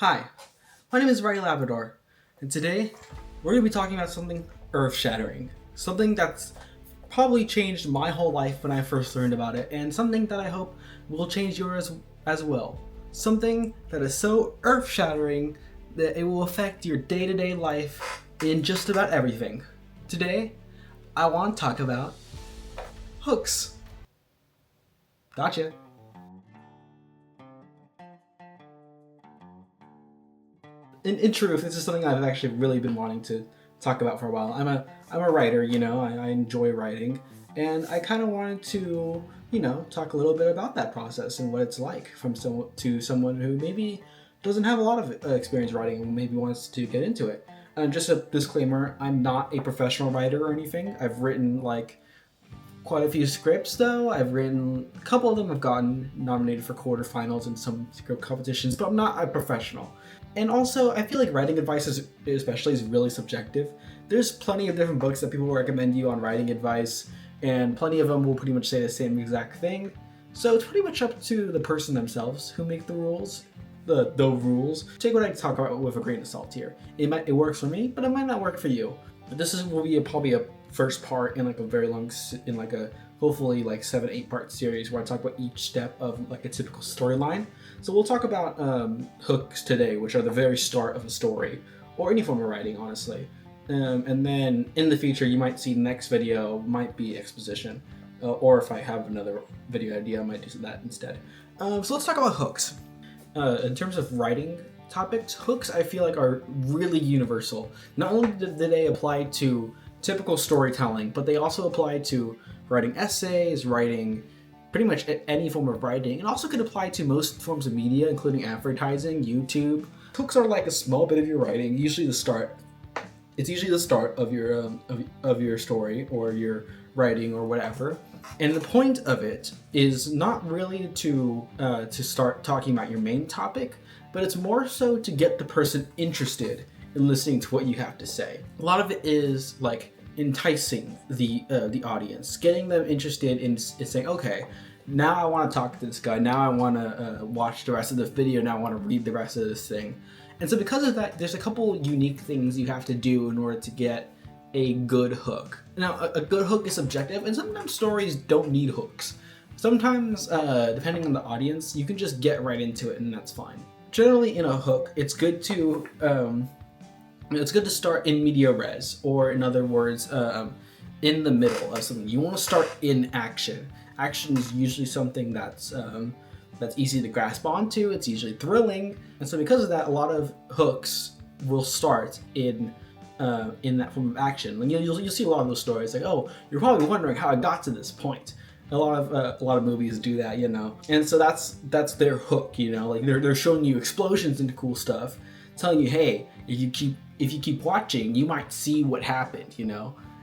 Hi, my name is Ray Labrador, and today we're going to be talking about something earth-shattering. Something that's probably changed my whole life when I first learned about it, and something that I hope will change yours as well. Something that is so earth-shattering that it will affect your day-to-day life in just about everything. Today, I want to talk about hooks. Gotcha. In truth, this is something I've actually really been wanting to talk about for a while. I'm a writer, I enjoy writing, and I kind of wanted to, talk a little bit about that process and what it's like from someone who maybe doesn't have a lot of experience writing and maybe wants to get into it. And just a disclaimer, I'm not a professional writer or anything. I've written quite a few scripts though. I've written a couple of them have gotten nominated for quarterfinals in some script competitions, but I'm not a professional. And also, I feel like writing advice is really subjective. There's plenty of different books that people recommend you on writing advice, and plenty of them will pretty much say the same exact thing. So it's pretty much up to the person themselves who make the rules. The rules. Take what I talk about with a grain of salt here. It works for me, but it might not work for you. But will be probably a first part in a very long, hopefully 7-8 part series where I talk about each step of a typical storyline. So we'll talk about hooks today, which are the very start of a story or any form of writing, honestly. And then in the future, you might see the next video might be exposition, or if I have another video idea, I might do that instead. So let's talk about hooks. In terms of writing topics, hooks I feel like are really universal. Not only do they apply to typical storytelling, but they also apply to writing essays, writing pretty much any form of writing, and also can apply to most forms of media, including advertising, YouTube. Hooks are like a small bit of your writing, usually the start. It's usually the start of your story or your writing or whatever. And the point of it is not really to start talking about your main topic, but it's more so to get the person interested in listening to what you have to say. A lot of it is enticing the audience, getting them interested in saying, okay, now I want to talk to this guy, now I want to watch the rest of this video, now I want to read the rest of this thing. And so because of that, there's a couple unique things you have to do in order to get a good hook. Now, a good hook is subjective, and sometimes stories don't need hooks. Sometimes, depending on the audience, you can just get right into it and that's fine. Generally in a hook, it's good to start in media res, or in other words, in the middle of something. You want to start in action. Action is usually something that's easy to grasp onto. It's usually thrilling, and so because of that, a lot of hooks will start in that form of action. And you'll see a lot of those stories oh, you're probably wondering how I got to this point. A lot of movies do that, and so that's their hook, they're showing you explosions into cool stuff, telling you, hey, if you keep watching, you might see what happened,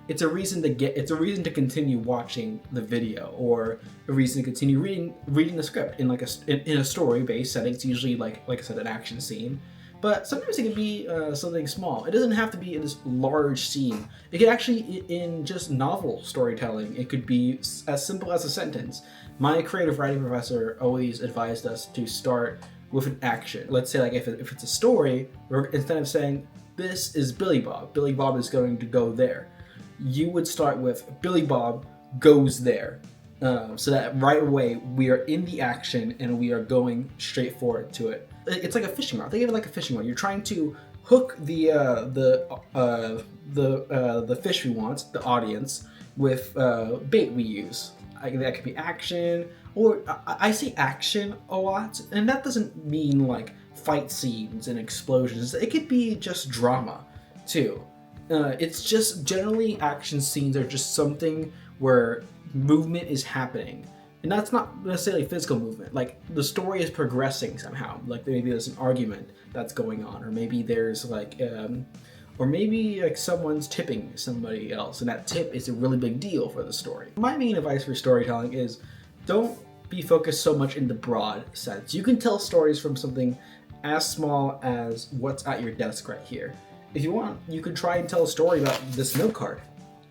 It's a reason to continue watching the video, or a reason to continue reading the script in in a story-based setting. It's usually like I said, an action scene. But sometimes it can be something small. It doesn't have to be in this large scene. It could actually, in just novel storytelling, it could be as simple as a sentence. My creative writing professor always advised us to start with an action. Let's say if it's a story, instead of saying, this is Billy Bob is going to go there, you would start with Billy Bob goes there. So that right away we are in the action and we are going straight forward to it. It's like a fishing rod. Think of it like a fishing rod. You're trying to hook the fish we want, the audience, with bait we use. That could be action, or I say action a lot, and that doesn't mean fight scenes and explosions. It could be just drama too. It's just generally action scenes are just something where movement is happening. And that's not necessarily physical movement. The story is progressing somehow. Maybe there's an argument that's going on, or maybe there's someone's tipping somebody else, and that tip is a really big deal for the story. My main advice for storytelling is don't be focused so much in the broad sense. You can tell stories from something as small as what's at your desk right here. If you want, you could try and tell a story about this note card,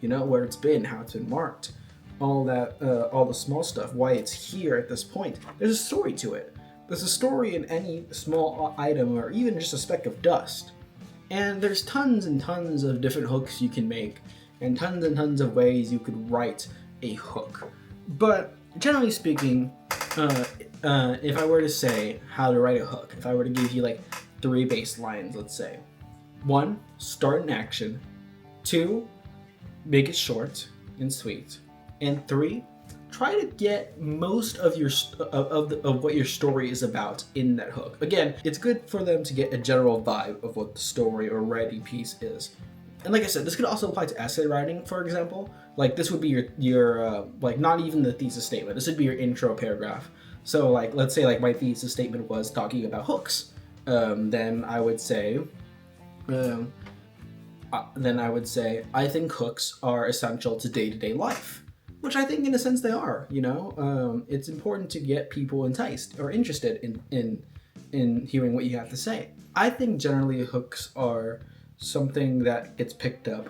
where it's been, how it's been marked, all the small stuff, why it's here at this point. There's a story to it. There's a story in any small item or even just a speck of dust. And there's tons and tons of different hooks you can make, and tons of ways you could write a hook. But generally speaking, if I were to say how to write a hook, if I were to give you like 3 baselines, let's say. 1, start an action. 2, make it short and sweet. And 3, try to get most of your of what your story is about in that hook. Again, it's good for them to get a general vibe of what the story or writing piece is. And like I said, this could also apply to essay writing, for example. Like this would be your like not even the thesis statement. This would be your intro paragraph. So like let's say like my thesis statement was talking about hooks. Then I would say I think hooks are essential to day-to-day life. Which I think in a sense they are, you know? It's important to get people enticed or interested in hearing what you have to say. I think generally hooks are something that gets picked up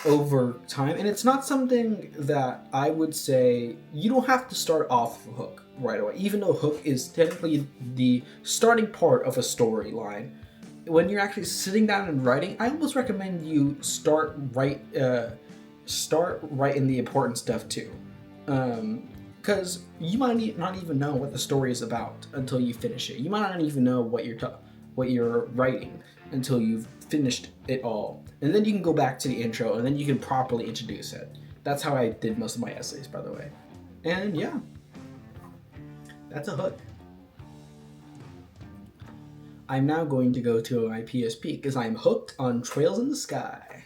over time, and it's not something that I would say you don't have to start off with a hook right away, even though hook is technically the starting part of a storyline. When you're actually sitting down and writing, I almost recommend you start writing the important stuff too, because you might not even know what the story is about until you finish it. You might not even know what you're writing until you've finished it all, and then you can go back to the intro and then you can properly introduce it. That's how I did most of my essays, by the way. And yeah, that's a hook. I'm now going to go to my PSP because I'm hooked on Trails in the Sky.